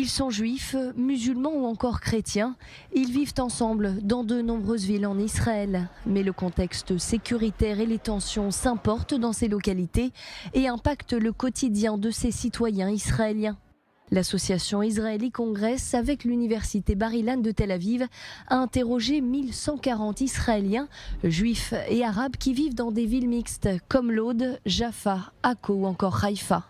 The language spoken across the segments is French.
Ils sont juifs, musulmans ou encore chrétiens. Ils vivent ensemble dans de nombreuses villes en Israël. Mais le contexte sécuritaire et les tensions s'importent dans ces localités et impactent le quotidien de ces citoyens israéliens. L'association Israeli Congress, avec l'université Bar-Ilan de Tel Aviv, a interrogé 1140 Israéliens, juifs et arabes qui vivent dans des villes mixtes comme Lod, Jaffa, Akko ou encore Haïfa.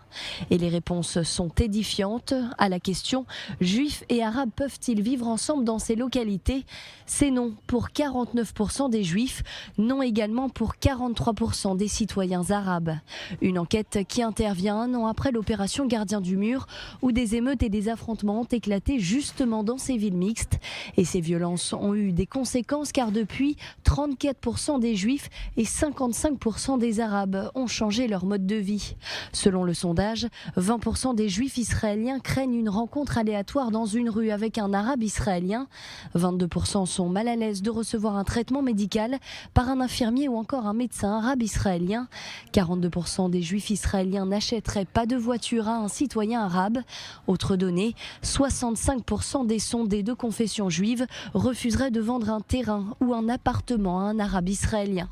Et les réponses sont édifiantes à la question « Juifs et arabes peuvent-ils vivre ensemble dans ces localités ?» C'est non pour 49% des juifs, non également pour 43% des citoyens arabes. Une enquête qui intervient un an après l'opération Gardien du Mur, où des émeutes et des affrontements ont éclaté justement dans ces villes mixtes. Et ces violences ont eu des conséquences car depuis, 34% des juifs et 55% des arabes ont changé leur mode de vie. Selon le sondage, 20% des juifs israéliens craignent une rencontre aléatoire dans une rue avec un arabe israélien. 22% sont mal à l'aise de recevoir un traitement médical par un infirmier ou encore un médecin arabe israélien. 42% des juifs israéliens n'achèteraient pas de voiture à un citoyen arabe. Autre donnée, 65% des sondés de confession juive refuseraient de vendre un terrain ou un appartement à un arabe israélien.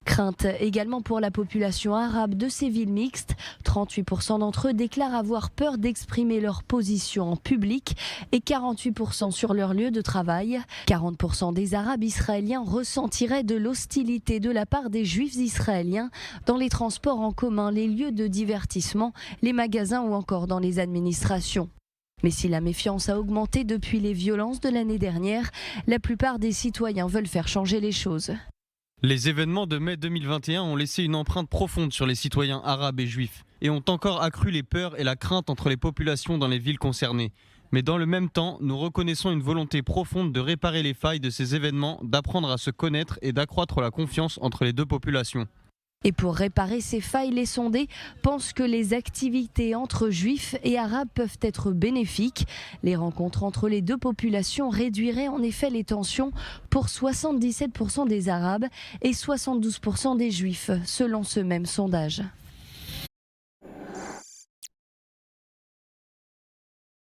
Crainte également pour la population arabe de ces villes mixtes. 38% d'entre eux déclarent avoir peur d'exprimer leur position en public et 48% sur leur lieu de travail. 40% des arabes israéliens ressentiraient de l'hostilité de la part des juifs israéliens dans les transports en commun, les lieux de divertissement, les magasins ou encore dans les administrations. Mais si la méfiance a augmenté depuis les violences de l'année dernière, la plupart des citoyens veulent faire changer les choses. Les événements de mai 2021 ont laissé une empreinte profonde sur les citoyens arabes et juifs et ont encore accru les peurs et la crainte entre les populations dans les villes concernées. Mais dans le même temps, nous reconnaissons une volonté profonde de réparer les failles de ces événements, d'apprendre à se connaître et d'accroître la confiance entre les deux populations. Et pour réparer ces failles, les sondés pensent que les activités entre juifs et arabes peuvent être bénéfiques. Les rencontres entre les deux populations réduiraient en effet les tensions pour 77% des arabes et 72% des juifs, selon ce même sondage.